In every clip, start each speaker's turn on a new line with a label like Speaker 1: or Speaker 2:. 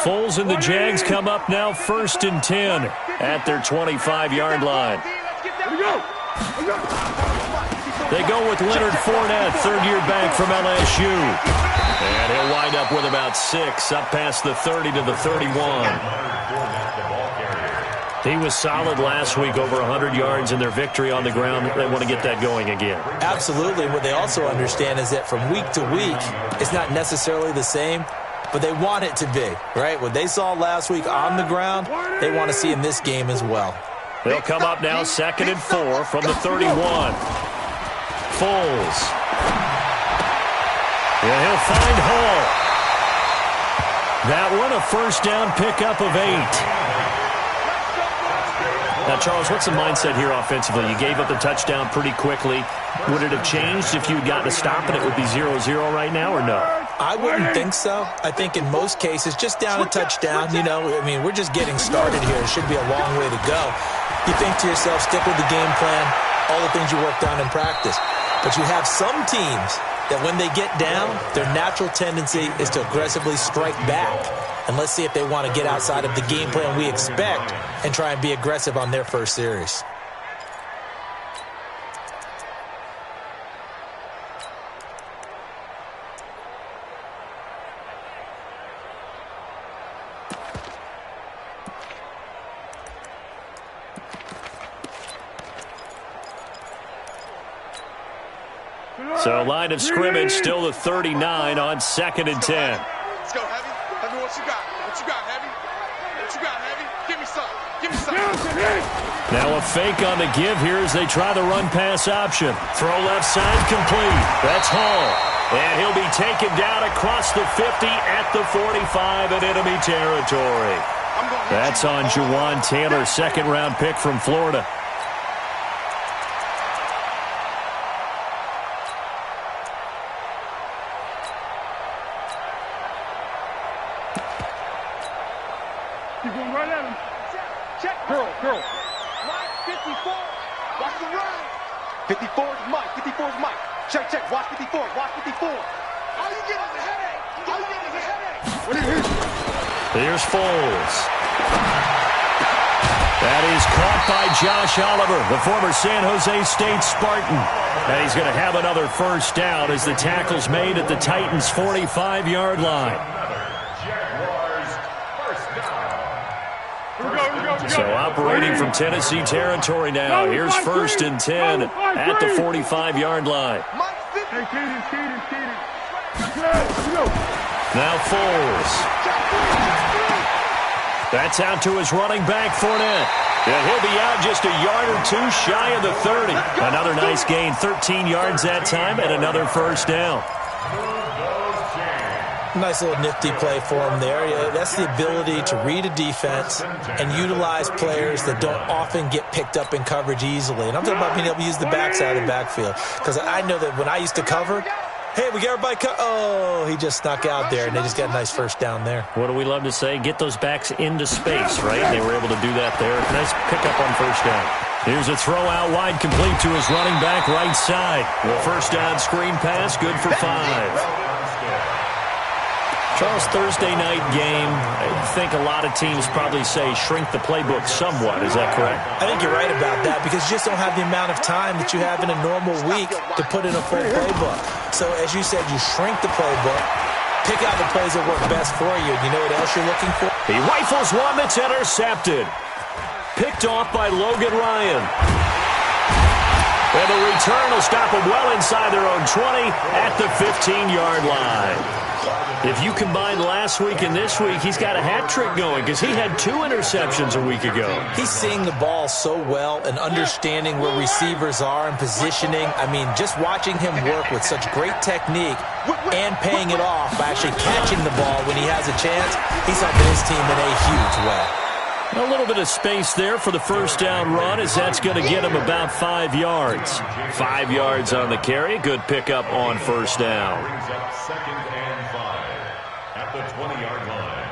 Speaker 1: Foles and the Jags come up now 1st and 10 at their 25-yard line. They go with Leonard Fournette, third-year back from LSU. And he'll wind up with about 6, up past the 30 to the 31. He was solid last week, over 100 yards in their victory on the ground. They want to get that going again.
Speaker 2: Absolutely. What they also understand is that from week to week, it's not necessarily the same, but they want it to be, right? What they saw last week on the ground, they want to see in this game as well.
Speaker 1: They'll come up now 2nd and 4 from the 31. Foles. And he'll find Hall. That one a first down pickup of 8. Now, Charles, what's the mindset here offensively? You gave up the touchdown pretty quickly. Would it have changed if you had gotten a stop and it would be 0-0 right now, or no?
Speaker 2: I wouldn't think so. I think in most cases, just down a touchdown, we're just getting started here. It should be a long way to go. You think to yourself, stick with the game plan, all the things you worked on in practice. But you have some teams that when they get down, their natural tendency is to aggressively strike back. And let's see if they want to get outside of the game plan we expect and try and be aggressive on their first series.
Speaker 1: So line of scrimmage still the 39 on 2nd and 10.
Speaker 3: Let's go, Heavy. Heavy, what you got? What you got, Heavy? What you got, Heavy? Give me some. Give me some.
Speaker 1: Now a fake on the give here as they try the run-pass option. Throw left side complete. That's Hall. And he'll be taken down across the 50 at the 45 in enemy territory. That's on Jawan Taylor, second-round pick from Florida.
Speaker 3: Curl. Mike, 54. Watch the run. 54 is Mike. 54 is Mike. Check. Watch 54. Watch 54. All you get is a headache.
Speaker 1: Here's Foles. That is caught by Josh Oliver, the former San Jose State Spartan. And he's going to have another first down as the tackle's made at the Titans' 45-yard line. So operating from Tennessee territory now. Here's 1st and 10 at the 45-yard line. Now Foles. That's out to his running back, Fournette. And he'll be out just a yard or two shy of the 30. Another nice gain, 13 yards that time, and another first down.
Speaker 2: Nice little nifty play for him there. Yeah, that's the ability to read a defense and utilize players that don't often get picked up in coverage easily. And I'm talking about being able to use the backside of the backfield. Because I know that when I used to cover, hey, we got everybody oh, he just snuck out there, and they just got a nice first down there.
Speaker 1: What do we love to say? Get those backs into space, right? They were able to do that there. Nice pickup on first down. Here's a throw out wide, complete to his running back right side. The first down screen pass, good for 5. Charles, Thursday night game, I think a lot of teams probably say shrink the playbook somewhat. Is that correct?
Speaker 2: I think you're right about that because you just don't have the amount of time that you have in a normal week to put in a full playbook. So as you said, you shrink the playbook, pick out the plays that work best for you. You know what else you're looking for?
Speaker 1: He rifles one that's intercepted. Picked off by Logan Ryan. And the return will stop them well inside their own 20 at the 15-yard line. If you combine last week and this week, he's got a hat trick going because he had 2 interceptions a week ago.
Speaker 2: He's seeing the ball so well and understanding where receivers are and positioning. I mean, just watching him work with such great technique and paying it off by actually catching the ball when he has a chance, he's helping his team in a huge way.
Speaker 1: A little bit of space there for the first down run as that's going to get him about 5 yards. 5 yards on the carry. Good pickup on first down. The 20-yard line.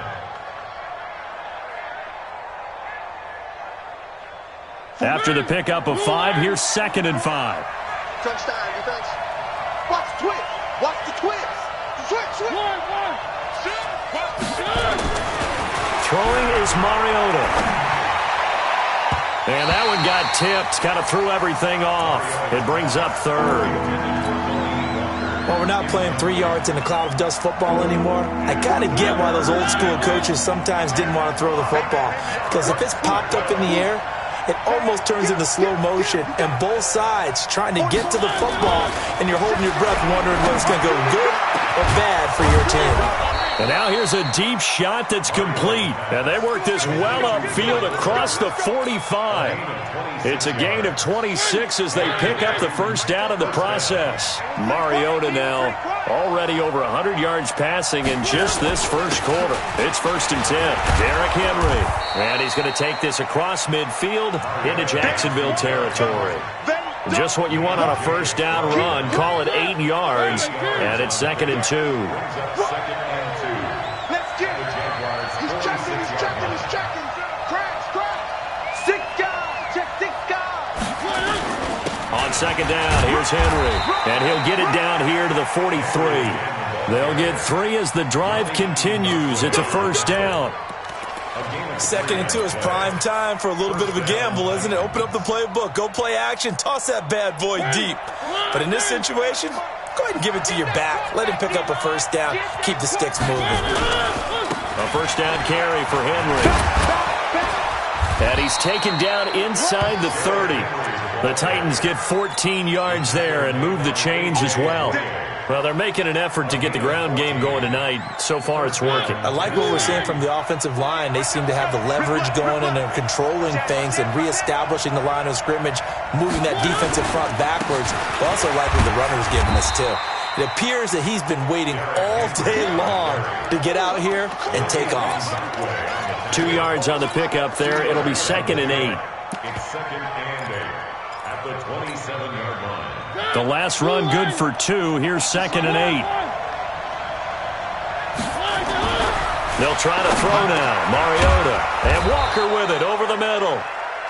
Speaker 1: After the pickup of 5, here's 2nd and 5.
Speaker 3: Crunch time, defense. Watch the twist. Watch the twist. Switch.
Speaker 1: Throwing is Mariota. And that one got tipped. Kind of threw everything off. It brings up third.
Speaker 2: Well, we're not playing 3 yards in a cloud of dust football anymore. I kind of get why those old school coaches sometimes didn't want to throw the football. Because if it's popped up in the air, it almost turns into slow motion. And both sides trying to get to the football, and you're holding your breath wondering whether it's going to go good or bad for your team.
Speaker 1: And now here's a deep shot that's complete. And they work this well upfield across the 45. It's a gain of 26 as they pick up the first down in the process. Mariota now already over 100 yards passing in just this first quarter. It's 1st and 10. Derrick Henry. And he's going to take this across midfield into Jacksonville territory. Just what you want on a first down run. Call it 8 yards. And it's 2nd and 2. On 2nd down, here's Henry. And he'll get it down here to the 43. They'll get 3 as the drive continues. It's a first down.
Speaker 2: 2nd and 2 is prime time for a little bit of a gamble, isn't it? Open up the playbook, go play action, toss that bad boy deep. But in this situation, go ahead and give it to your back. Let him pick up a first down. Keep the sticks moving.
Speaker 1: A first down carry for Henry. And he's taken down inside the 30. The Titans get 14 yards there and move the chains as well. Well, they're making an effort to get the ground game going tonight. So far, it's working.
Speaker 2: I like what we're seeing from the offensive line. They seem to have the leverage going and they're controlling things and reestablishing the line of scrimmage, moving that defensive front backwards. I also like what the runner's giving us, too. It appears that he's been waiting all day long to get out here and take off.
Speaker 1: 2 yards on the pickup there. It'll be 2nd and 8.
Speaker 4: It's 2nd and 8 at the 27-yard line.
Speaker 1: The last run good for 2. Here's 2nd and 8. They'll try to throw now. Mariota. And Walker with it over the middle.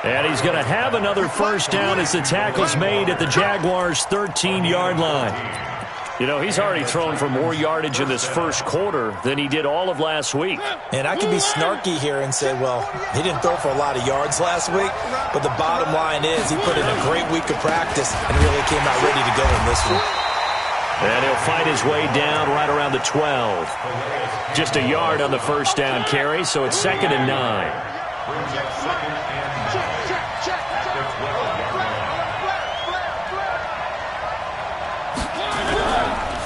Speaker 1: And he's going to have another first down as the tackle's made at the Jaguars' 13-yard line. You know, he's already thrown for more yardage in this first quarter than he did all of last week.
Speaker 2: And I could be snarky here and say, well, he didn't throw for a lot of yards last week, but the bottom line is he put in a great week of practice and really came out ready to go in this one.
Speaker 1: And he'll fight his way down right around the 12. Just a yard on the first down carry, so it's 2nd and 9.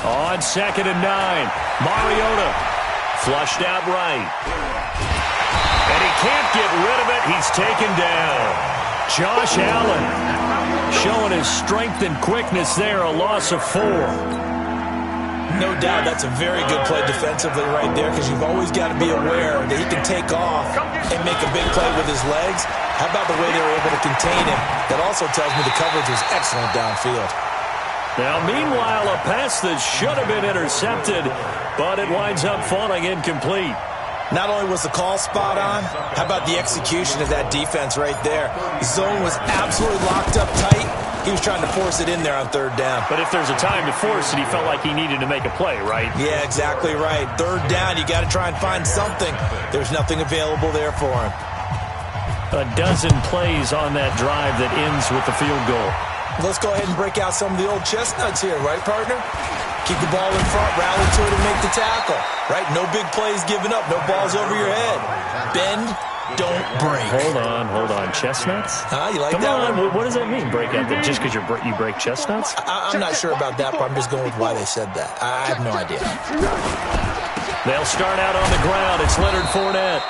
Speaker 1: On 2nd and 9, Mariota flushed out right. And he can't get rid of it. He's taken down. Josh Allen showing his strength and quickness there, a loss of 4.
Speaker 2: No doubt that's a very good play defensively right there because you've always got to be aware that he can take off and make a big play with his legs. How about the way they were able to contain him? That also tells me the coverage was excellent downfield.
Speaker 1: Now, meanwhile, a pass that should have been intercepted, but it winds up falling incomplete.
Speaker 2: Not only was the call spot on, how about the execution of that defense right there? The zone was absolutely locked up tight. He was trying to force it in there on 3rd down.
Speaker 1: But if there's a time to force it, he felt like he needed to make a play, right?
Speaker 2: Yeah, exactly right. 3rd down, you got to try and find something. There's nothing available there for him.
Speaker 1: A dozen plays on that drive that ends with the field goal.
Speaker 2: Let's go ahead and break out some of the old chestnuts here, right, partner? Keep the ball in front, rally to it, and make the tackle, right? No big plays given up, no balls over your head. Bend, don't break.
Speaker 1: Hold on. Chestnuts?
Speaker 2: You like
Speaker 1: Come
Speaker 2: that
Speaker 1: on,
Speaker 2: one?
Speaker 1: what does that mean, break out? Just because you break chestnuts?
Speaker 2: I'm not sure about that, but I'm just going with why they said that. I have no idea.
Speaker 1: They'll start out on the ground. It's Leonard Fournette.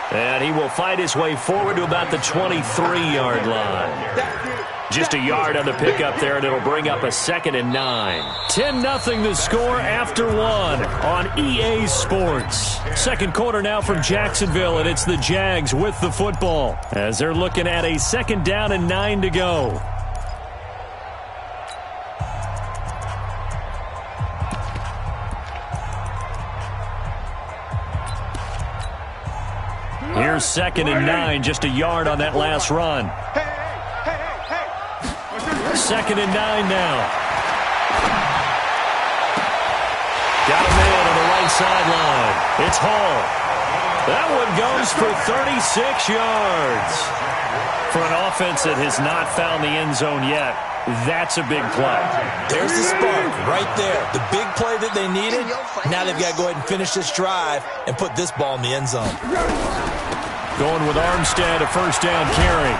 Speaker 1: And he will fight his way forward to about the 23-yard line. Just a yard on the pickup there, and it'll bring up a 2nd and 9. 10-0 the score after 1 on EA Sports. Second quarter now from Jacksonville, and it's the Jags with the football as they're looking at a 2nd down and 9 to go. Here's 2nd and 9, just a yard on that last run. 2nd and 9 now. Got a man on the right sideline. It's Hall. That one goes for 36 yards. For an offense that has not found the end zone yet, that's a big play.
Speaker 2: There's the spark right there. The big play that they needed. Now they've got to go ahead and finish this drive and put this ball in the end zone.
Speaker 1: Going with Armstead, a first down carry.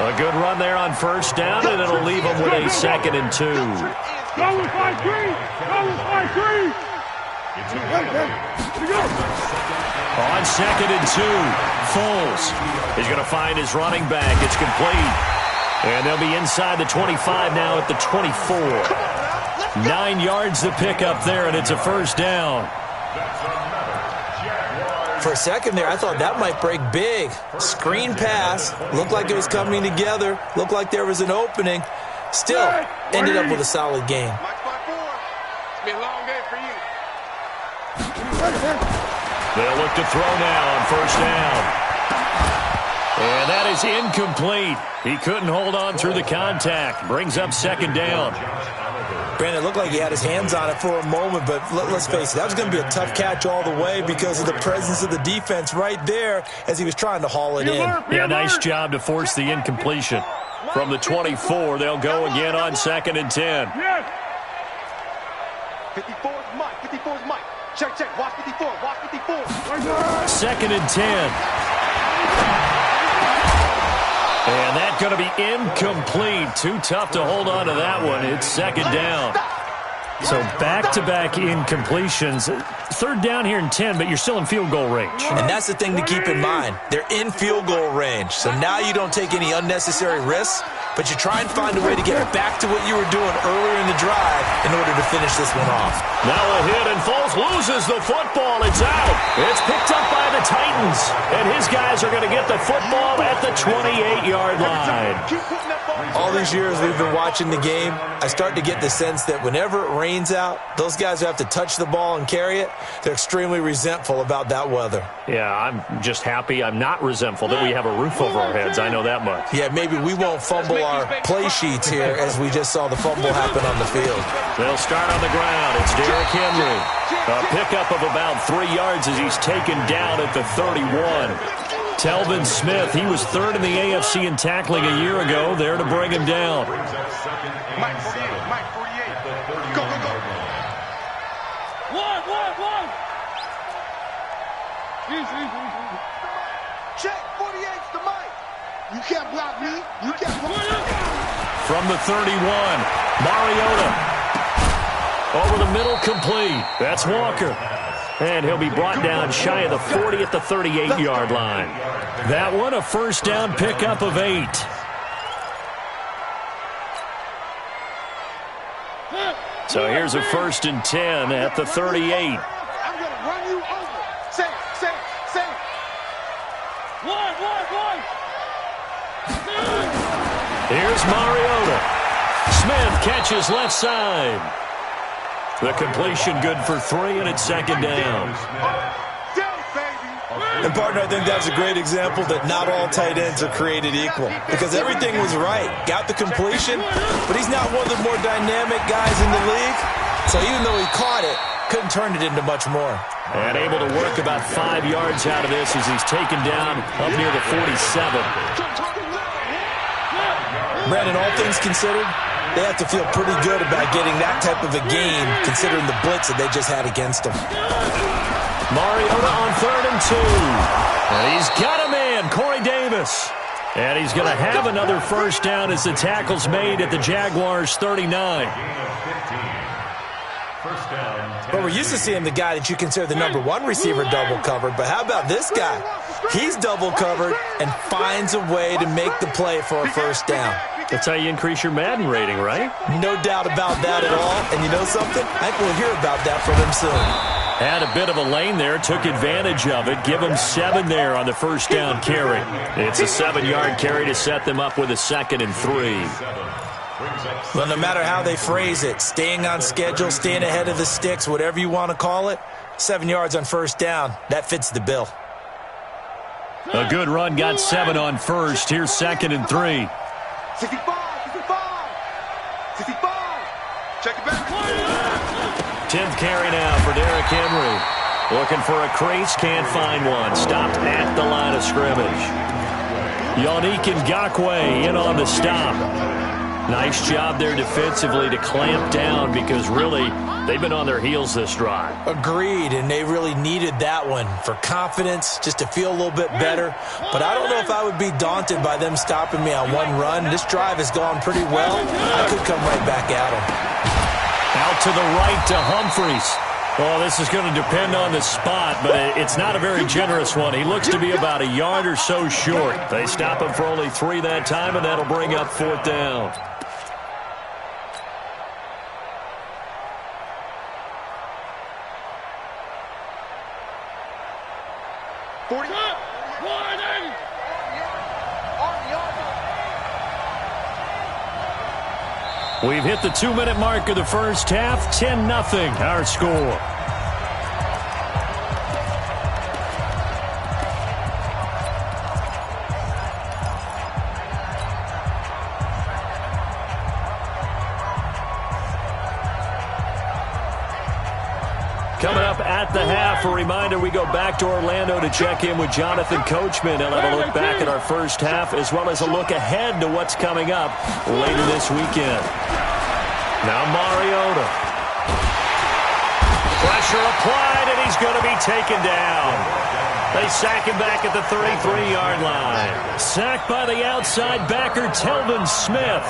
Speaker 1: A good run there on first down, and it'll leave them with a 2nd and 2.
Speaker 5: Go with 5-3. Go with 5-3.
Speaker 1: On 2nd and 2, Foles is going to find his running back. It's complete. And they'll be inside the 25 now at the 24. 9 yards to pick up there, and it's a first down.
Speaker 2: For a second there, I thought that might break big. Screen pass. Looked like it was coming together. Looked like there was an opening. Still, ended up with a solid game.
Speaker 3: It's been a long day for you.
Speaker 1: They'll look to throw now on first down. And that is incomplete. He couldn't hold on through the contact. Brings up 2nd down.
Speaker 2: Brandon, it looked like he had his hands on it for a moment, but let's face it, that was going to be a tough catch all the way because of the presence of the defense right there as he was trying to haul it in.
Speaker 1: Yeah, nice job to force the incompletion. From the 24, they'll go again on 2nd and 10.
Speaker 3: 54 is Mike. 54 is Mike. Check, check. Watch 54. Watch 54.
Speaker 1: 2nd and 10. And that's going to be incomplete. Too tough to hold on to that one. It's 2nd down. So back-to-back incompletions. 3rd down here in 10, but you're still in field goal range.
Speaker 2: And that's the thing to keep in mind. They're in field goal range. So now you don't take any unnecessary risks, but you try and find a way to get back to what you were doing earlier in the drive in order to finish this one off.
Speaker 1: Now a hit, and Foles loses the football. It's out. It's picked up by the Titans. And his guys are going to get the football at the 28-yard line.
Speaker 2: All these years we've been watching the game, I start to get the sense that whenever it rains out, those guys who have to touch the ball and carry it, they're extremely resentful about that weather.
Speaker 1: Yeah, I'm just happy I'm not resentful that we have a roof over our heads. I know that much.
Speaker 2: Yeah, maybe we won't fumble our play sheets here as we just saw the fumble happen on the field.
Speaker 1: They'll start on the ground. It's Derrick Henry. A pickup of about 3 yards as he's taken down at the 31. Telvin Smith, he was 3rd in the AFC in tackling a year ago, there to bring him down.
Speaker 3: Mike 48. Mike 48. Go, go, go.
Speaker 5: One.
Speaker 3: Check 48's to Mike. You can't block me. You can't block me.
Speaker 1: From the 31, Mariota. Over the middle, complete. That's Walker. And he'll be brought down shy of the 40 at the 38-yard line. That one, a first down pickup of 8. So here's a 1st and 10 at the 38.
Speaker 3: I'm going to run you over. Say it.
Speaker 5: One.
Speaker 1: Here's Mariota. Smith catches left side. The completion good for 3, and it's 2nd down.
Speaker 2: And, partner, I think that's a great example that not all tight ends are created equal because everything was right. Got the completion, but he's not one of the more dynamic guys in the league. So even though he caught it, couldn't turn it into much more.
Speaker 1: And able to work about 5 yards out of this as he's taken down up near the 47.
Speaker 2: Brandon, all things considered, they have to feel pretty good about getting that type of a game considering the blitz that they just had against them.
Speaker 1: Mariota on 3rd and 2. And he's got a man, Corey Davis. And he's going to have another first down as the tackle's made at the Jaguars' 39.
Speaker 2: But we're used to seeing the guy that you consider the number 1 receiver double covered. But how about this guy? He's double covered and finds a way to make the play for a first down.
Speaker 1: That's how you increase your Madden rating, right?
Speaker 2: No doubt about that at all. And you know something? I think we'll hear about that from him soon.
Speaker 1: Had a bit of a lane there, took advantage of it. Give him 7 there on the first down carry. It's a 7-yard carry to set them up with a 2nd and 3.
Speaker 2: Well, no matter how they phrase it, staying on schedule, staying ahead of the sticks, whatever you want to call it, 7 yards on first down, that fits the bill.
Speaker 1: A good run, got 7 on first. Here's 2nd and 3.
Speaker 3: 65. Check it back.
Speaker 1: 10th carry now for Derrick Henry. Looking for a crease, can't find one. Stopped at the line of scrimmage. Youngstar481's in on the stop. Nice job there defensively to clamp down because really they've been on their heels this drive.
Speaker 2: Agreed, and they really needed that one for confidence, just to feel a little bit better. But I don't know if I would be daunted by them stopping me on one run. This drive has gone pretty well. I could come right back at them.
Speaker 1: Out to the right to Humphries. Well, this is going to depend on the spot, but it's not a very generous one. He looks to be about a yard or so short. They stop him for only 3 that time, and that'll bring up 4th down. We've hit the 2-minute mark of the first half. 10-0, our score. Coming up at the half, a reminder, we go back to Orlando to check in with Jonathan Coachman. He'll have a look back at our first half as well as a look ahead to what's coming up later this weekend. Now Mariota. Pressure applied, and he's going to be taken down. They sack him back at the 33-yard line. Sacked by the outside backer, Telvin Smith.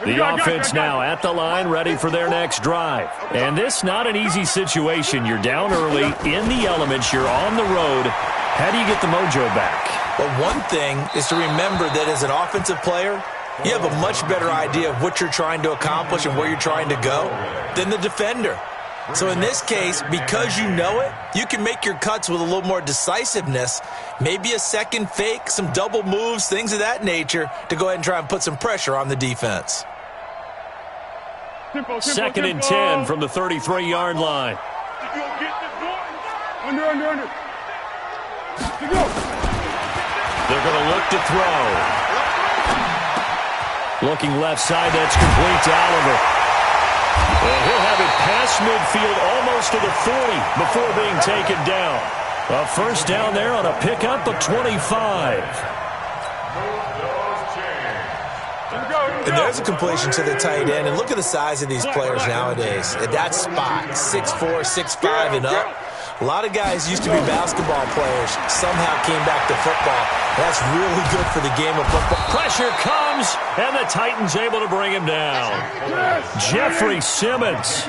Speaker 1: The offense now at the line, ready for their next drive. And this not an easy situation. You're down early, in the elements, you're on the road. How do you get the mojo back?
Speaker 2: Well, one thing is to remember that as an offensive player, you have a much better idea of what you're trying to accomplish and where you're trying to go than the defender. So in this case, because you know it, you can make your cuts with a little more decisiveness, maybe a second fake, some double moves, things of that nature, to go ahead and try and put some pressure on the defense.
Speaker 1: Second and 10 from the 33-yard line.
Speaker 5: Under.
Speaker 1: They're going to look to throw. Looking left side, that's complete to Oliver. And he'll have it past midfield almost to the 40 before being taken down. A first down there on a pickup of 25.
Speaker 2: And there's a completion to the tight end. And look at the size of these players nowadays. At that spot, 6'4", 6'5", and up. A lot of guys used to be basketball players, somehow came back to football. That's really good for the game of football.
Speaker 1: Pressure comes, and the Titans able to bring him down. Jeffrey Simmons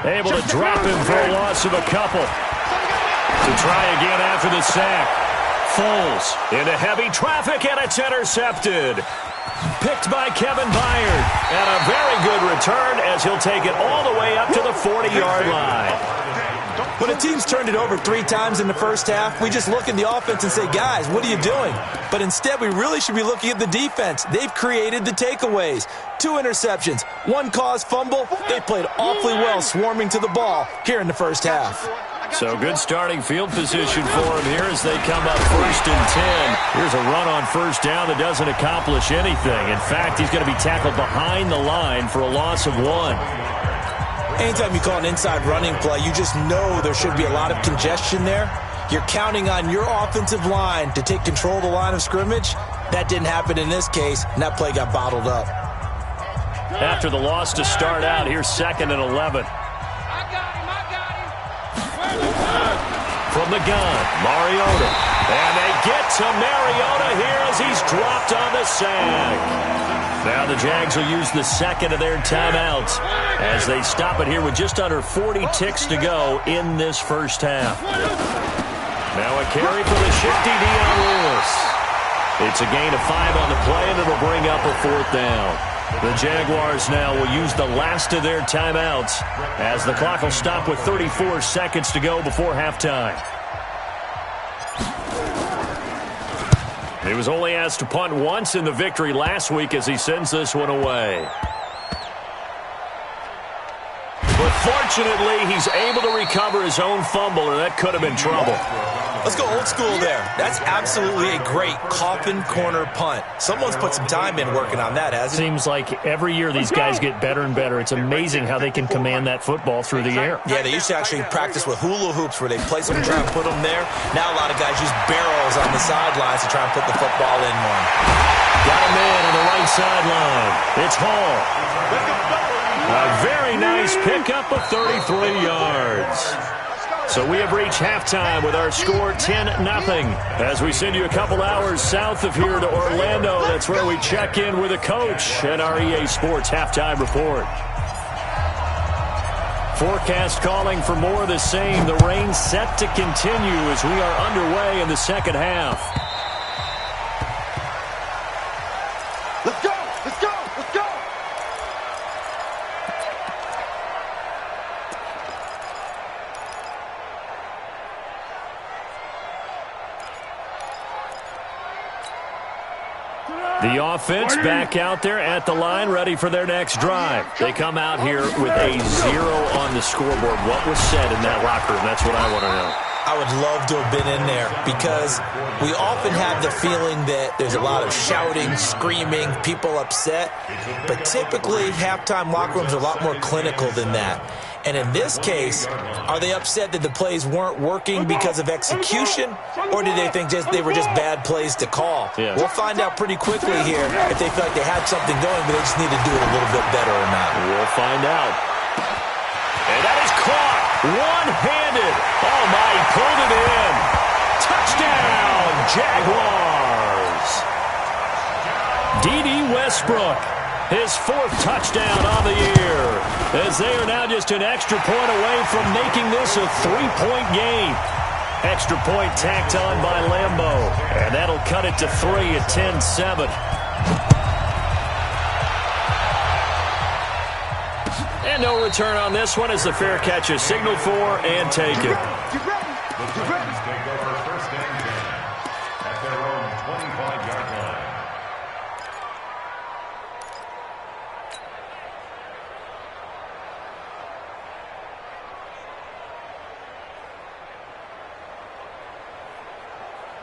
Speaker 1: able to drop him for a loss of a couple. To try again after the sack. Foles into heavy traffic, and it's intercepted. Picked by Kevin Byard. And a very good return as he'll take it all the way up to the 40-yard line.
Speaker 2: When a team's turned it over 3 times in the first half, we just look at the offense and say, guys, what are you doing? But instead, we really should be looking at the defense. They've created the takeaways. 2 interceptions, 1 caused fumble. They played awfully well swarming to the ball here in the first half.
Speaker 1: So good starting field position for him here as they come up 1st and 10. Here's a run on first down that doesn't accomplish anything. In fact, he's going to be tackled behind the line for a loss of 1.
Speaker 2: Anytime you call an inside running play, you just know there should be a lot of congestion there. You're counting on your offensive line to take control of the line of scrimmage. That didn't happen in this case, and that play got bottled up.
Speaker 1: After the loss to start out, here's 2nd and 11. From the gun, Mariota. And they get to Mariota here as he's dropped on the sack. Now the Jags will use the second of their timeouts as they stop it here with just under 40 ticks to go in this first half. Now a carry for the shifty Dion Lewis. It's a gain of 5 on the play, and it'll bring up a 4th down. The Jaguars now will use the last of their timeouts as the clock will stop with 34 seconds to go before halftime. He was only asked to punt once in the victory last week as he sends this one away. But fortunately, he's able to recover his own fumble, and that could have been trouble.
Speaker 2: Let's go old school there. That's absolutely a great coffin corner punt. Someone's put some time in working on that, hasn't it?
Speaker 1: Seems like every year these guys get better and better. It's amazing how they can command that football through the air.
Speaker 2: Yeah, they used to actually practice with hula hoops where they place them and try and put them there. Now a lot of guys use barrels on the sidelines to try and put the football in one.
Speaker 1: Got a man on the right sideline. It's Hall. A very nice pickup of 33 yards. So we have reached halftime with our score 10-0. As we send you a couple hours south of here to Orlando, that's where we check in with a coach and our EA Sports halftime report. Forecast calling for more of the same. The rain set to continue as we are underway in the second half.
Speaker 3: Let's go! Let's go! Let's go!
Speaker 1: The offense back out there at the line, ready for their next drive. They come out here with a 0 on the scoreboard. What was said in that locker room? That's what I want to know.
Speaker 2: I would love to have been in there because we often have the feeling that there's a lot of shouting, screaming, people upset. But typically, halftime locker rooms are a lot more clinical than that. And in this case, are they upset that the plays weren't working because of execution, or did they think they were just bad plays to call?
Speaker 1: Yeah.
Speaker 2: We'll find out pretty quickly here if they feel like they had something going, but they just need to do it a little bit better or not.
Speaker 1: We'll find out. And that is caught one-handed. Oh, my, he pulled it in. Touchdown, Jaguars. D.D. Westbrook, his 4th touchdown on the year, as they are now just an extra point away from making this a 3-point game. Extra point tacked on by Lambeau, and that'll cut it to 3 at 10-7. And no return on this one as the fair catch is signaled for and taken.
Speaker 3: Get ready! Get ready!
Speaker 4: Take over first and 10 at their own 25-yard line.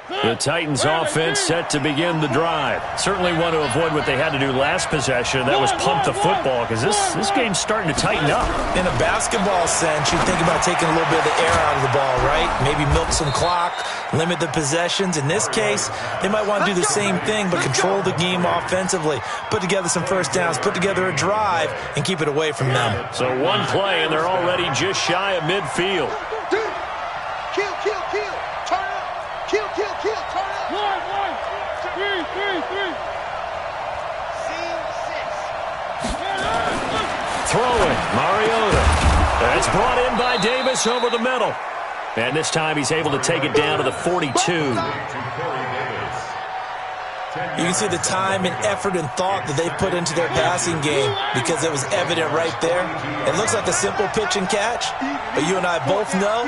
Speaker 1: The Titans offense set to begin the drive. Certainly want to avoid what they had to do last possession. That was pump the football because this game's starting to tighten up.
Speaker 2: In a basketball sense, you think about taking a little bit of the air out of the ball, right? Maybe milk some clock, limit the possessions. In this case, they might want to do the same thing but control the game offensively. Put together some first downs, put together a drive, and keep it away from them.
Speaker 1: So one play, and they're already just shy of midfield.
Speaker 3: Kill, kill, kill! Turn up! Kill, kill, kill! Turn up!
Speaker 5: One, three.
Speaker 3: Scene 6.
Speaker 1: Throwing, Mariota. That's brought in by Davis over the middle. And this time he's able to take it down to the 42.
Speaker 2: You can see the time and effort and thought that they put into their passing game because it was evident right there. It looks like a simple pitch and catch, but you and I both know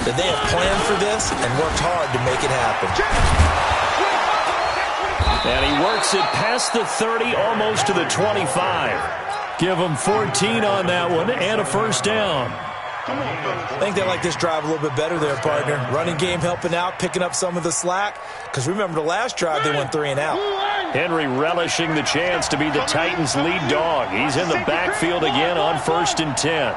Speaker 2: that they have planned for this and worked hard to make it happen.
Speaker 1: And he works it past the 30, almost to the 25. Give him 14 on that one and a first down.
Speaker 2: I think they like this drive a little bit better there, partner. Running game helping out, picking up some of the slack. Because remember the last drive, they went 3 and out.
Speaker 1: Henry relishing the chance to be the Titans' lead dog. He's in the backfield again on 1st and 10.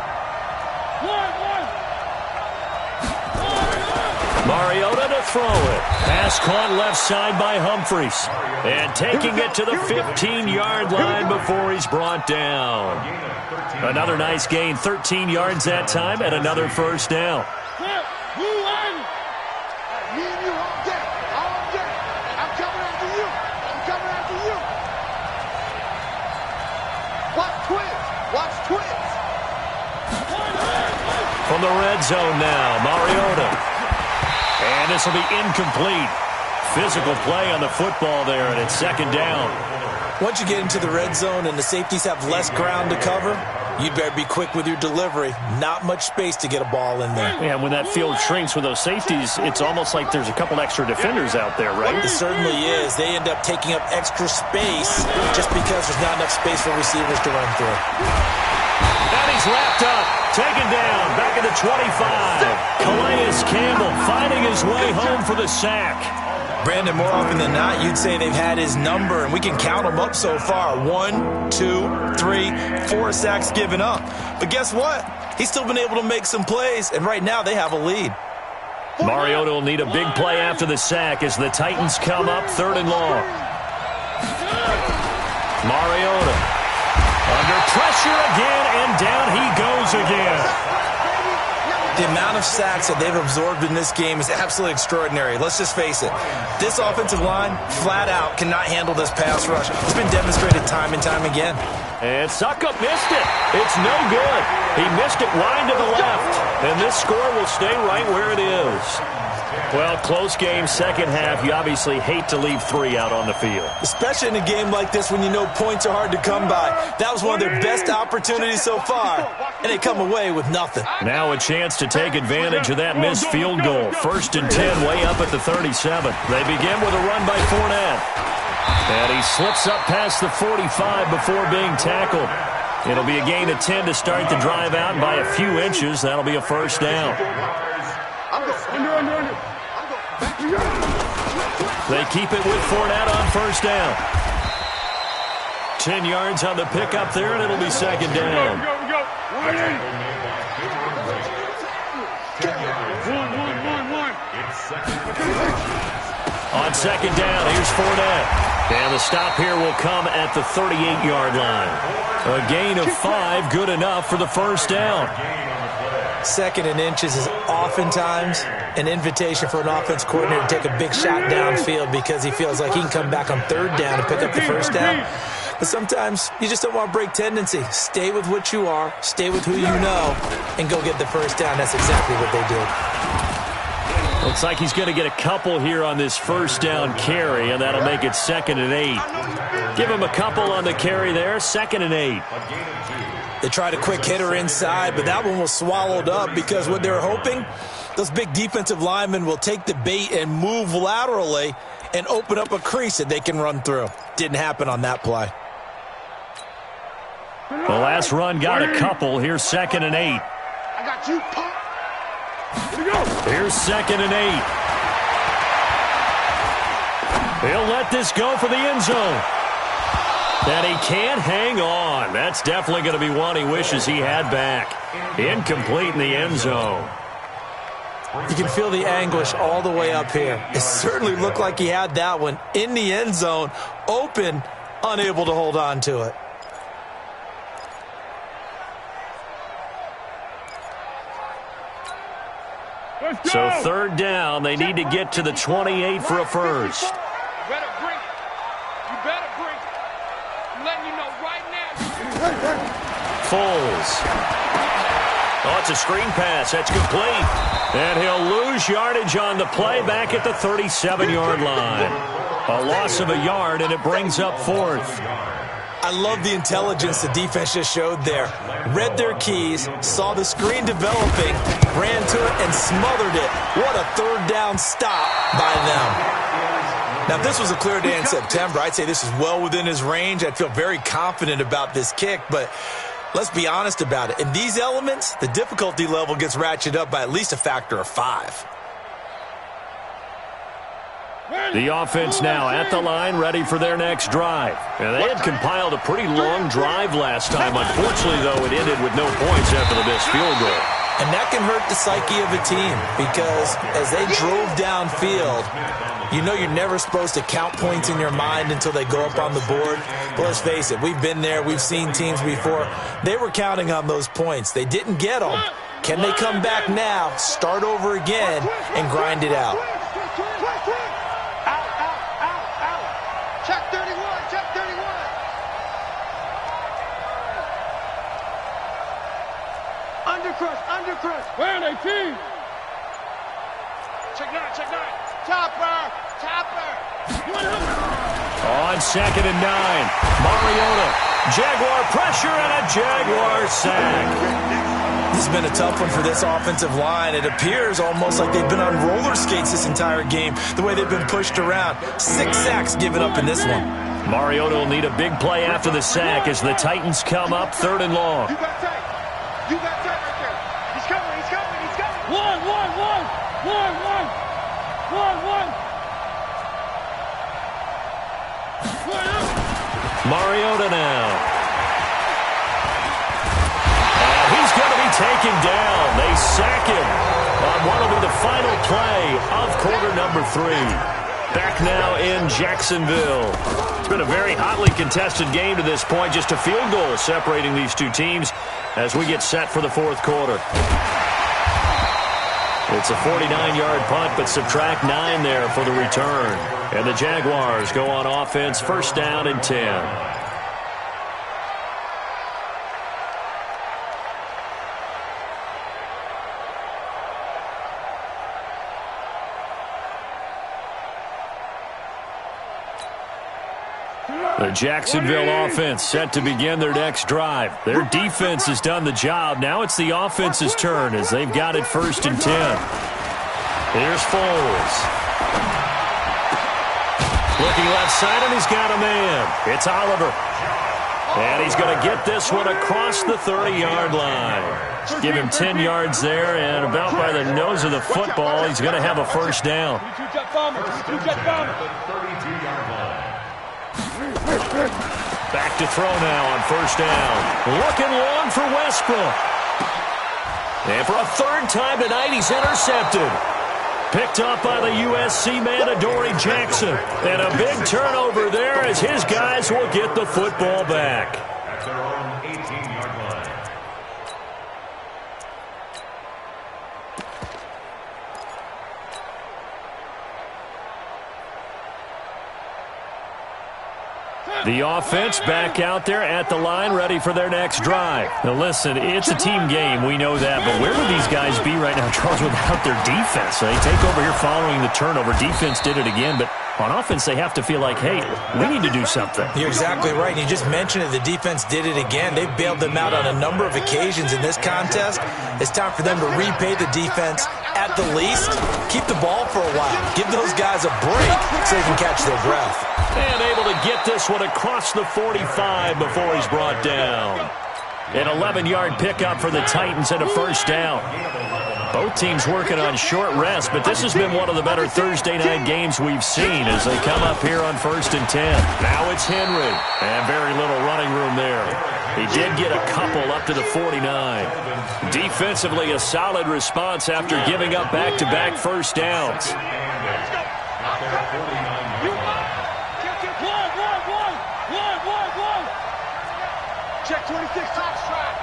Speaker 1: Mariota to throw it. Pass caught left side by Humphries. And taking it to the 15-yard line before he's brought down. Another nice gain, 13 yards that time, and another first down.
Speaker 3: Me and you all day. All day. I'm coming after you. I'm coming after you. Watch twins. Watch twins.
Speaker 1: From the red zone now, Mariota. And this will be incomplete. Physical play on the football there, and it's 2nd down.
Speaker 2: Once you get into the red zone and the safeties have less ground to cover, you'd better be quick with your delivery. Not much space to get a ball in there.
Speaker 1: Yeah, when that field shrinks with those safeties, it's almost like there's a couple extra defenders out there, right?
Speaker 2: It certainly is. They end up taking up extra space just because there's not enough space for receivers to run through.
Speaker 1: And he He's wrapped up, taken down, back at the 25. Calais Campbell finding his way home for the sack.
Speaker 2: Brandon, more often than not, you'd say they've had his number, and we can count them up so far. 1, 2, 3, 4 sacks given up. But guess what? He's still been able to make some plays, and right now they have a lead.
Speaker 1: Mariota will need a big play after the sack as the Titans come up 3rd and long. Mariota under pressure again, and down he goes again.
Speaker 2: The amount of sacks that they've absorbed in this game is absolutely extraordinary. Let's just face it. This offensive line, flat out, cannot handle this pass rush. It's been demonstrated time and time again.
Speaker 1: And Suckup missed it. It's no good. He missed it wide to the left. And this score will stay right where it is. Well, close game, second half. You obviously hate to leave 3 out on the field.
Speaker 2: Especially in a game like this when you know points are hard to come by. That was one of their best opportunities so far, and they come away with nothing.
Speaker 1: Now a chance to take advantage of that missed field goal. 1st and 10, way up at the 37. They begin with a run by Fournette. And he slips up past the 45 before being tackled. It'll be a gain of 10 to start the drive out by a few inches. That'll be a first down. They keep it with Fournette on first down. 10 yards on the pickup there, and it'll be second down. On second down, here's Fournette. And the stop here will come at the 38-yard line. A gain of 5, good enough for the first down.
Speaker 2: 2nd and inches is oftentimes an invitation for an offense coordinator to take a big shot downfield because he feels like he can come back on 3rd down and pick up the first down. But sometimes you just don't want to break tendency. Stay with what you are, stay with who you know, and go get the first down. That's exactly what they did.
Speaker 1: Looks like he's going to get a couple here on this first down carry, and that'll make it 2nd and 8. Give him a couple on the carry there, 2nd and 8.
Speaker 2: They tried a quick hitter inside, but that one was swallowed up because what they were hoping, those big defensive linemen will take the bait and move laterally and open up a crease that they can run through. Didn't happen on that play.
Speaker 1: The last run got a couple. Here's 2nd and 8.
Speaker 3: I got you, punk.
Speaker 1: Here's 2nd and 8. He'll let this go for the end zone. And he can't hang on. That's definitely going to be one he wishes he had back. Incomplete in the end zone.
Speaker 2: You can feel the anguish all the way up here. It certainly looked like he had that one in the end zone, open, unable to hold on to it.
Speaker 1: So 3rd down, they need to get to the 28 for a first.
Speaker 3: You better bring it. You better bring it. I'm letting you know right now.
Speaker 1: Foles. Oh, it's a screen pass. That's complete. And he'll lose yardage on the play back at the 37-yard line. A loss of a yard, and it brings up 4th.
Speaker 2: I love the intelligence the defense just showed there. Read their keys, saw the screen developing, ran to it, and smothered it. What a 3rd down stop by them. Now, if this was a clear day in September, I'd say this is well within his range. I'd feel very confident about this kick, but let's be honest about it. In these elements, the difficulty level gets ratcheted up by at least a factor of 5.
Speaker 1: The offense now at the line, ready for their next drive. And they had compiled a pretty long drive last time. Unfortunately, though, it ended with no points after the missed field goal.
Speaker 2: And that can hurt the psyche of a team because as they drove downfield, you know you're never supposed to count points in your mind until they go up on the board. But let's face it, we've been there. We've seen teams before. They were counting on those points. They didn't get them. Can they come back now, start over again, and grind it out?
Speaker 3: Check 31, check 31. Undercrush.
Speaker 5: Where are they, team?
Speaker 3: Check 9. Chopper.
Speaker 1: On 2nd and 9, Mariota. Jaguar pressure and a Jaguar sack.
Speaker 2: This has been a tough one for this offensive line. It appears almost like they've been on roller skates this entire game, the way they've been pushed around. 6 sacks given up in this one.
Speaker 1: Mariota will need a big play after the sack as the Titans come up 3rd and long.
Speaker 3: You got that right there. He's coming, he's coming, he's coming.
Speaker 5: One.
Speaker 1: Mariota now. And he's going to be taken down. They sack him on what will be the final play of quarter number 3. Back now in Jacksonville. It's been a very hotly contested game to this point. Just a field goal separating these two teams as we get set for the fourth quarter. It's a 49-yard punt, but subtract 9 there for the return. And the Jaguars go on offense, first down and 10. The Jacksonville offense set to begin their next drive. Their defense has done the job. Now it's the offense's turn as they've got it first and 10. Here's Foles. Looking left side, and he's got a man. It's Oliver. And he's going to get this one across the 30-yard line. Give him 10 yards there, and about by the nose of the football, he's going to have a first down. Back to throw now on first down. Looking long for Westbrook. And for a third time tonight, he's intercepted. Picked up by the USC man, Adoree Jackson. And a big turnover there as his guys will get the football back.
Speaker 4: At their own 18-yard line.
Speaker 1: The offense back out there at the line, ready for their next drive. Now listen, it's a team game, we know that, but where would these guys be right now, Charles, without their defense? They take over here following the turnover. Defense did it again, but on offense they have to feel like, hey, we need to do something.
Speaker 2: You're exactly right. You just mentioned it. The defense did it again. They've bailed them out on a number of occasions in this contest. It's time for them to repay the defense at the least. Keep the ball for a while. Give those guys a break so they can catch their breath.
Speaker 1: And able to get this one across the 45 before he's brought down. An 11-yard pickup for the Titans and a first down. Both teams working on short rest, but this has been one of the better Thursday night games we've seen as they come up here on first and 10. Now it's Henry, and very little running room there. He did get a couple up to the 49. Defensively, a solid response after giving up back-to-back first downs.
Speaker 3: Check 26, top strap.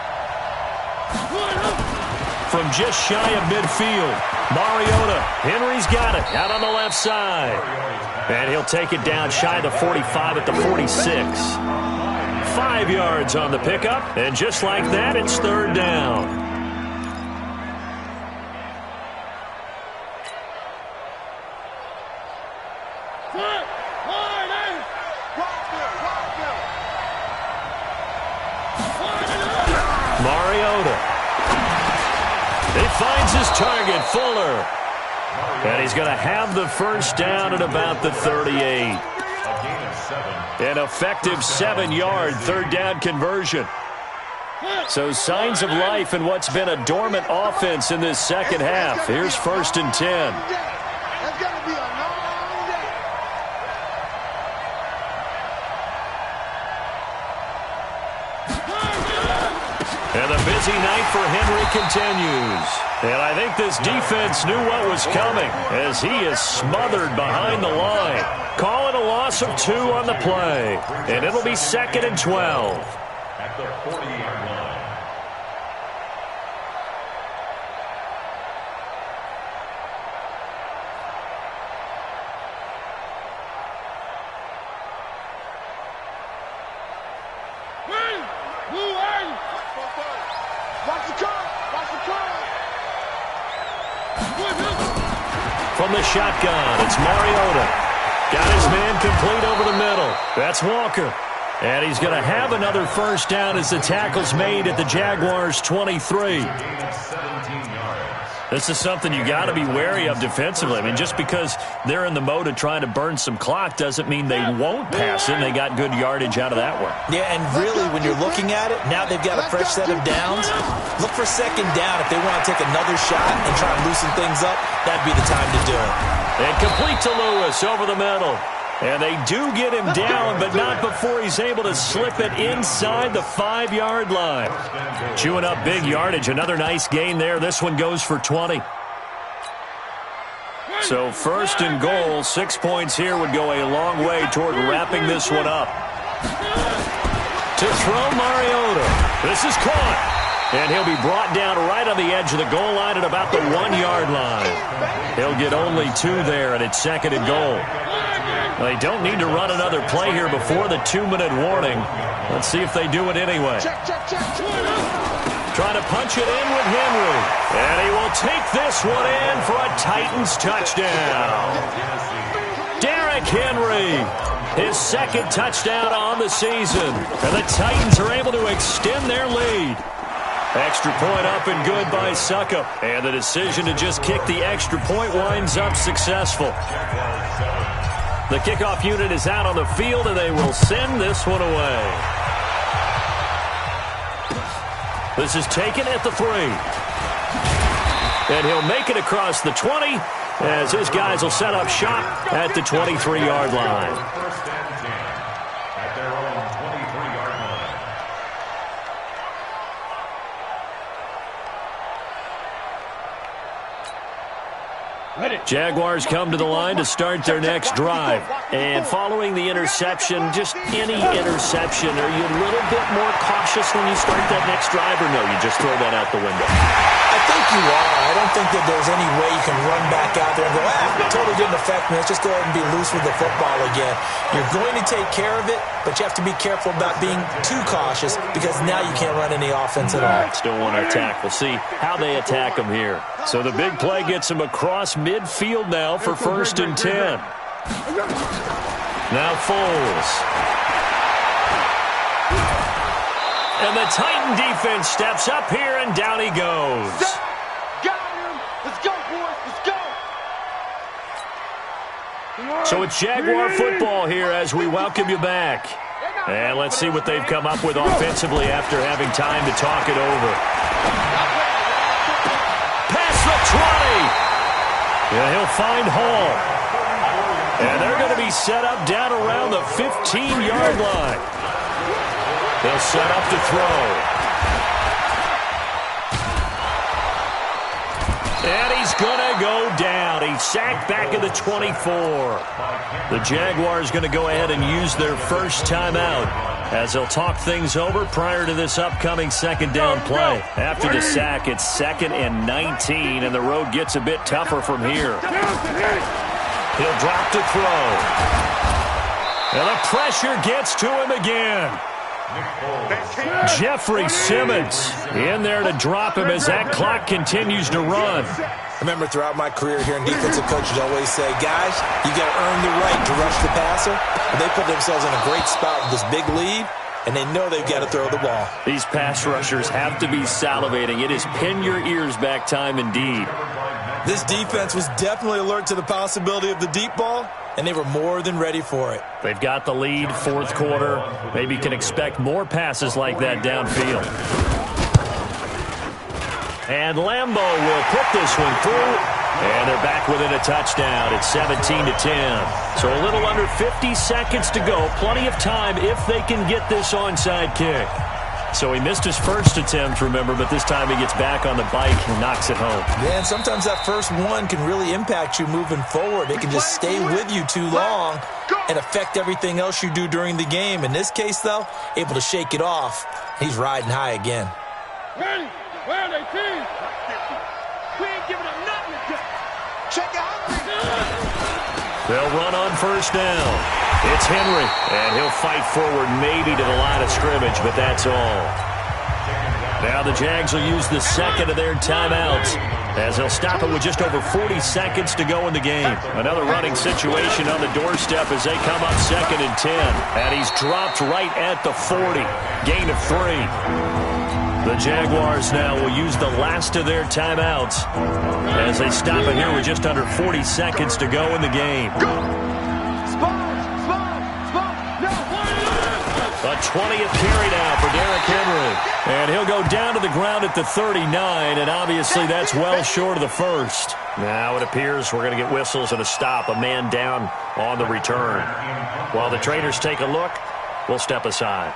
Speaker 1: From just shy of midfield, Mariota. Henry's got it out on the left side. And he'll take it down shy of the 45 at the 46. 5 yards on the pickup, and just like that, it's third down. Mariota. He finds his target, Fuller. And he's going to have the first down at about the 38. An effective 7-yard third down conversion. So signs of life in what's been a dormant offense in this second half. Here's first and 10. And the busy night for Henry continues. And I think this defense knew what was coming as he is smothered behind the line. Call it a loss of 2 on the play. And it'll be second and 12.
Speaker 4: At the 40-yard line.
Speaker 1: From the shotgun, it's Mariota. Got his man complete over the middle. That's Walker. And he's going to have another first down as the tackle's made at the Jaguars' 23.
Speaker 4: Gain of 17 yards.
Speaker 1: This is something you got to be wary of defensively. I mean, just because they're in the mode of trying to burn some clock doesn't mean they won't pass it, and they got good yardage out of that one.
Speaker 2: Yeah, and really, when you're looking at it, now they've got a fresh set of downs. Look for second down. If they want to take another shot and try and loosen things up, that'd be the time to do it.
Speaker 1: And complete to Lewis over the middle. And they do get him down, but not before he's able to slip it inside the 5-yard line. Chewing up big yardage. Another nice gain there. This one goes for 20. So first and goal, 6 points here would go a long way toward wrapping this one up. To throw Mariota. This is caught. And he'll be brought down right on the edge of the goal line at about the 1-yard line. He'll get only 2 there, and it's second and goal. They don't need to run another play here before the 2-minute warning. Let's see if they do it anyway. Trying to punch it in with Henry. And he will take this one in for a Titans touchdown. Derrick Henry, his second touchdown on the season. And the Titans are able to extend their lead. Extra point up and good by Suckup. And the decision to just kick the extra point winds up successful. The kickoff unit is out on the field, and they will send this one away. This is taken at the 3. And he'll make it across the 20 as his guys will set up shop at the 23-yard line.
Speaker 4: First and 10 at their own 23-yard line.
Speaker 1: Jaguars come to the line to start their next drive. And following the interception, just any interception, are you a little bit more cautious when you start that next drive, or no, you just throw that out the window?
Speaker 2: I think you are. I don't think that there's any way you can run back out there and go, it totally didn't affect me. Let's just go ahead and be loose with the football again. You're going to take care of it, but you have to be careful about being too cautious because now you can't run any offense at all.
Speaker 1: Still want to attack. We'll see how they attack them here. So the big play gets them across midfield now for first and 10. Now Foles. And the Titan defense steps up here, and down he goes.
Speaker 3: Got him. Let's go, boys. Let's go.
Speaker 1: So it's Jaguar football here as we welcome you back. And let's see what they've come up with offensively after having time to talk it over. Past the 20. Yeah, he'll find Hall. And they're going to be set up down around the 15-yard line. They'll set up to throw. And he's going to go down. He's sacked back at the 24. The Jaguars going to go ahead and use their first timeout as they'll talk things over prior to this upcoming second down play. After the sack, it's 2nd and 19, and the road gets a bit tougher from here. He'll drop to throw. And the pressure gets to him again. Jeffrey Simmons in there to drop him as that clock continues to run.
Speaker 2: I remember throughout my career hearing defensive coaches always say, guys, you got to earn the right to rush the passer. And they put themselves in a great spot with this big lead, and they know they've got to throw the ball.
Speaker 1: These pass rushers have to be salivating. It is pin your ears back time indeed.
Speaker 2: This defense was definitely alert to the possibility of the deep ball, and they were more than ready for it.
Speaker 1: They've got the lead, fourth quarter. Maybe can expect more passes like that downfield. And Lambo will put this one through, and they're back within a touchdown. It's 17-10. So a little under 50 seconds to go. Plenty of time if they can get this onside kick. So he missed his first attempt, remember, but this time he gets back on the bike and knocks it home.
Speaker 2: Yeah, and sometimes that first one can really impact you moving forward. It can just stay with you too long and affect everything else you do during the game. In this case, though, able to shake it off. He's riding high again.
Speaker 5: Ready? Where are they, team?
Speaker 3: We ain't giving them nothing to do. Check out.
Speaker 1: They'll run on first down. It's Henry, and he'll fight forward maybe to the line of scrimmage, but that's all. Now the Jags will use the second of their timeouts as they'll stop it with just over 40 seconds to go in the game. Another running situation on the doorstep as they come up 2nd and 10. And he's dropped right at the 40. Gain of 3. The Jaguars now will use the last of their timeouts as they stop it here with just under 40 seconds to go in the game. A 20th carry now for Derrick Henry. And he'll go down to the ground at the 39, and obviously that's well short of the first. Now it appears we're going to get whistles and a stop, a man down on the return. While the traders take a look, we'll step aside.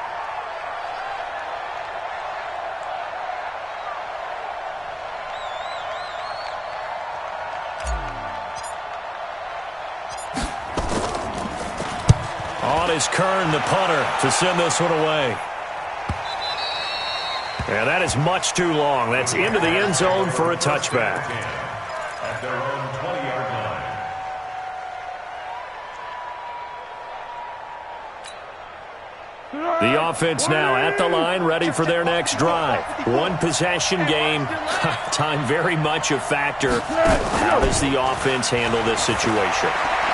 Speaker 1: On is Kern, the punter, to send this one away. And that is much too long. That's into the end zone for a touchback.
Speaker 4: At their own 20-yard line.
Speaker 1: The offense now at the line, ready for their next drive. One possession game. Time very much a factor. How does the offense handle this situation?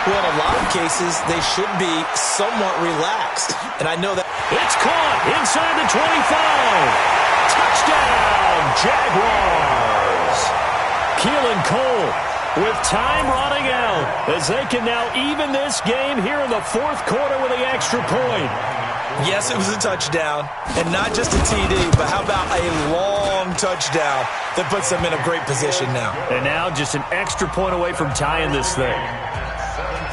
Speaker 2: Well, in a lot of cases, they should be somewhat relaxed. And I know that.
Speaker 1: It's caught inside the 25. Touchdown, Jaguars. Keelan Cole with time running out as they can now even this game here in the fourth quarter with the extra point.
Speaker 2: Yes, it was a touchdown, and not just a TD, but how about a long touchdown that puts them in a great position now.
Speaker 1: And now just an extra point away from tying this thing.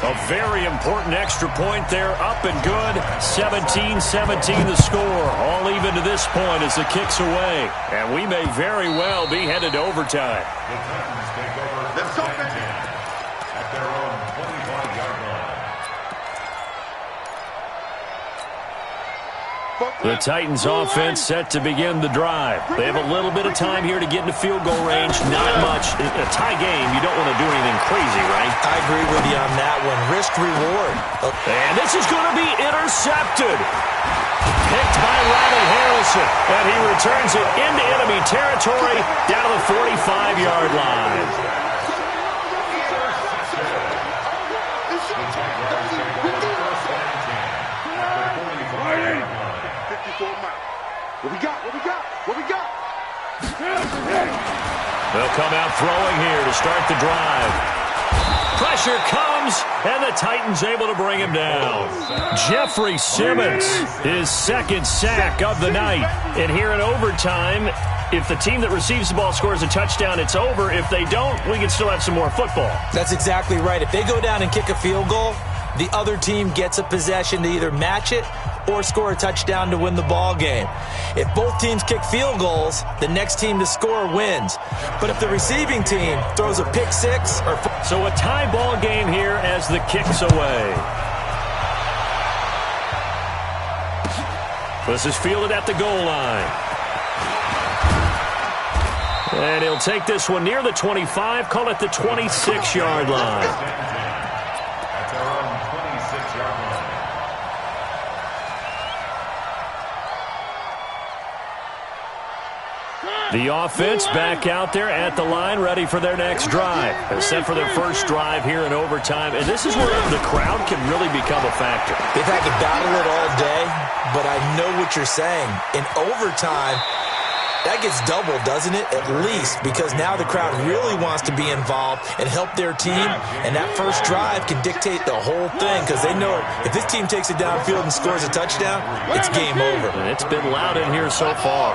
Speaker 1: A very important extra point there, up and good. 17-17 the score, all even to this point as the kick's away. And we may very well be headed to overtime.
Speaker 4: The Titans take over. Let's go, baby. At their own 25-yard line.
Speaker 1: The Titans offense set to begin the drive. They have a little bit of time here to get into field goal range. Not much. In a tie game, you don't want to do anything crazy, right?
Speaker 2: I agree with you on that one. Risk reward.
Speaker 1: And this is going to be intercepted. Picked by Riley Harrison. And he returns it into enemy territory down to the 45-yard line.
Speaker 3: What we got? What we got? What we got?
Speaker 1: They'll come out throwing here to start the drive. Pressure comes, and the Titans able to bring him down. Jeffrey Simmons, his second sack of the night. And here in overtime, if the team that receives the ball scores a touchdown, it's over. If they don't, we can still have some more football.
Speaker 2: That's exactly right. If they go down and kick a field goal, the other team gets a possession to either match it or score a touchdown to win the ball game. If both teams kick field goals, the next team to score wins. But if the receiving team throws a pick six or...
Speaker 1: So a tie ball game here as the kick's away. This is fielded at the goal line. And he'll take this one near the 25, call it the 26-yard line. The offense back out there at the line, ready for their next drive. They're set for their first drive here in overtime, and this is where the crowd can really become a factor.
Speaker 2: They've had to battle it all day, but I know what you're saying. In overtime, that gets doubled, doesn't it? At least, because now the crowd really wants to be involved and help their team, and that first drive can dictate the whole thing because they know if this team takes it downfield and scores a touchdown, it's game over.
Speaker 1: And it's been loud in here so far.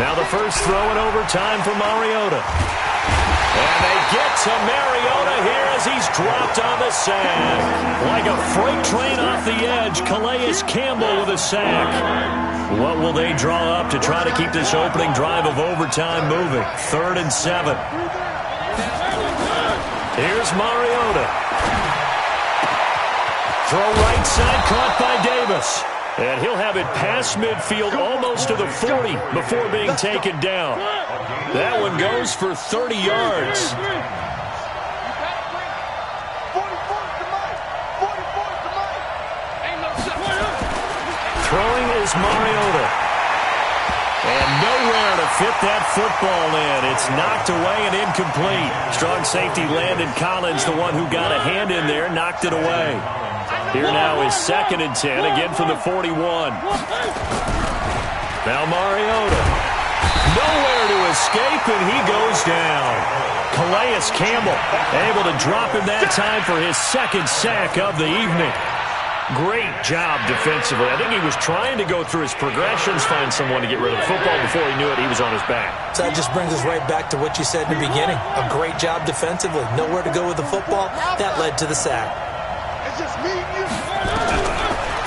Speaker 1: Now the first throw in overtime for Mariota. And they get to Mariota here as he's dropped on the sack. Like a freight train off the edge, Calais Campbell with a sack. What will they draw up to try to keep this opening drive of overtime moving? 3rd and 7. Here's Mariota. Throw right side, caught by Davis. And he'll have it past midfield almost to the 40 before being taken down. That one goes for 30 yards. Throwing is Mariota. And nowhere to fit that football in. It's knocked away and incomplete. Strong safety Landon Collins, the one who got a hand in there, knocked it away. Here now is 2nd and 10, again from the 41. Now Mariota. Nowhere to escape, and he goes down. Calais Campbell able to drop him that time for his 2nd sack of the evening. Great job defensively. I think he was trying to go through his progressions, find someone to get rid of the football. Before he knew it, he was on his back.
Speaker 2: So that just brings us right back to what you said in the beginning. A great job defensively. Nowhere to go with the football. That led to the sack.
Speaker 3: It's just me and you.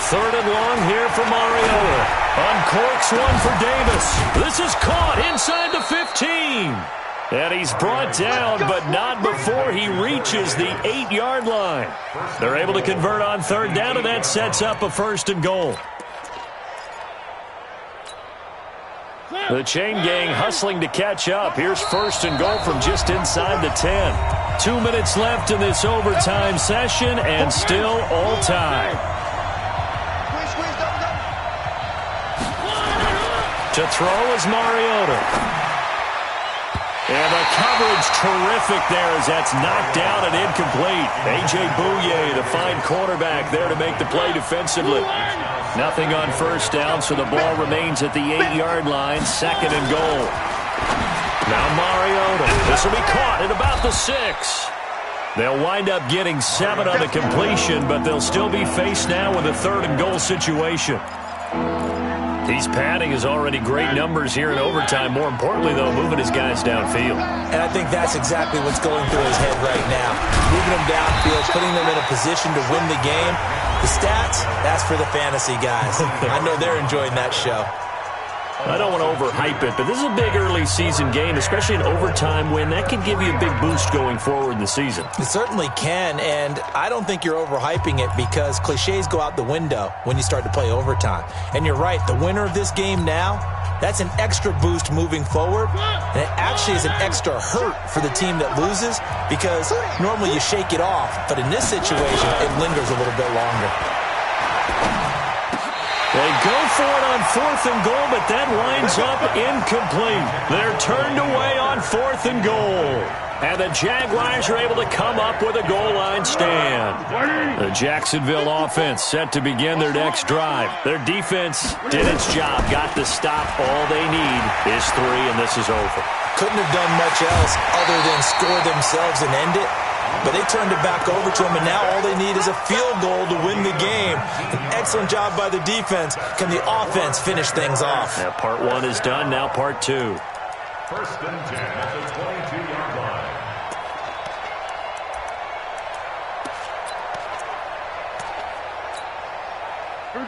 Speaker 1: 3rd and long here for Mariota. Uncorks one for Davis. This is caught inside the 15. And he's brought down, but not before he reaches the 8-yard line. They're able to convert on 3rd down, and that sets up a 1st and goal. The chain gang hustling to catch up. Here's 1st and goal from just inside the 10. 2 minutes left in this overtime session, and still all tied. To throw is Mariota. And the coverage terrific there as that's knocked down and incomplete. A.J. Bouye, the fine quarterback, there to make the play defensively. Nothing on 1st down, so the ball remains at the 8-yard line, 2nd and goal. Now Mariota. This will be caught at about the 6. They'll wind up getting 7 on the completion, but they'll still be faced now with a 3rd and goal situation. He's padding his already great numbers here in overtime. More importantly, though, moving his guys downfield.
Speaker 2: And I think that's exactly what's going through his head right now. Moving them downfield, putting them in a position to win the game. The stats, that's for the fantasy guys. I know they're enjoying that show.
Speaker 1: I don't want to overhype it, but this is a big early season game, especially an overtime win. That can give you a big boost going forward in the season.
Speaker 2: It certainly can, and I don't think you're overhyping it because cliches go out the window when you start to play overtime. And you're right, the winner of this game now, that's an extra boost moving forward, and it actually is an extra hurt for the team that loses because normally you shake it off, but in this situation, it lingers a little bit longer.
Speaker 1: They go for it on 4th and goal, but that winds up incomplete. They're turned away on 4th and goal. And the Jaguars are able to come up with a goal line stand. The Jacksonville offense set to begin their next drive. Their defense did its job, got the stop. All they need is 3, and this is over.
Speaker 2: Couldn't have done much else other than score themselves and end it. But they turned it back over to them, and now all they need is a field goal to win the game. An excellent job by the defense. Can the offense finish things off?
Speaker 1: Yeah, part 1 is done, now part 2.
Speaker 4: 1st and 10 at the 22-yard line.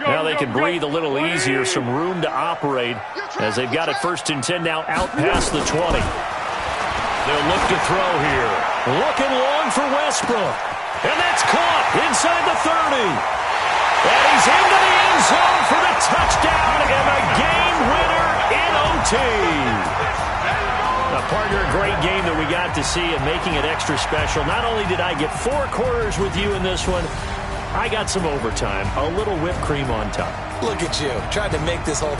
Speaker 1: Now they can breathe a little easier, some room to operate as they've got it 1st and 10 now out past the 20. They'll look to throw here. Looking long for Westbrook. And that's caught inside the 30. And he's into the end zone for the touchdown and the game winner in OT. Now, partner, a great game that we got to see and making it extra special. Not only did I get 4 quarters with you in this one, I got some overtime, a little whipped cream on top.
Speaker 2: Look at you, trying to make this whole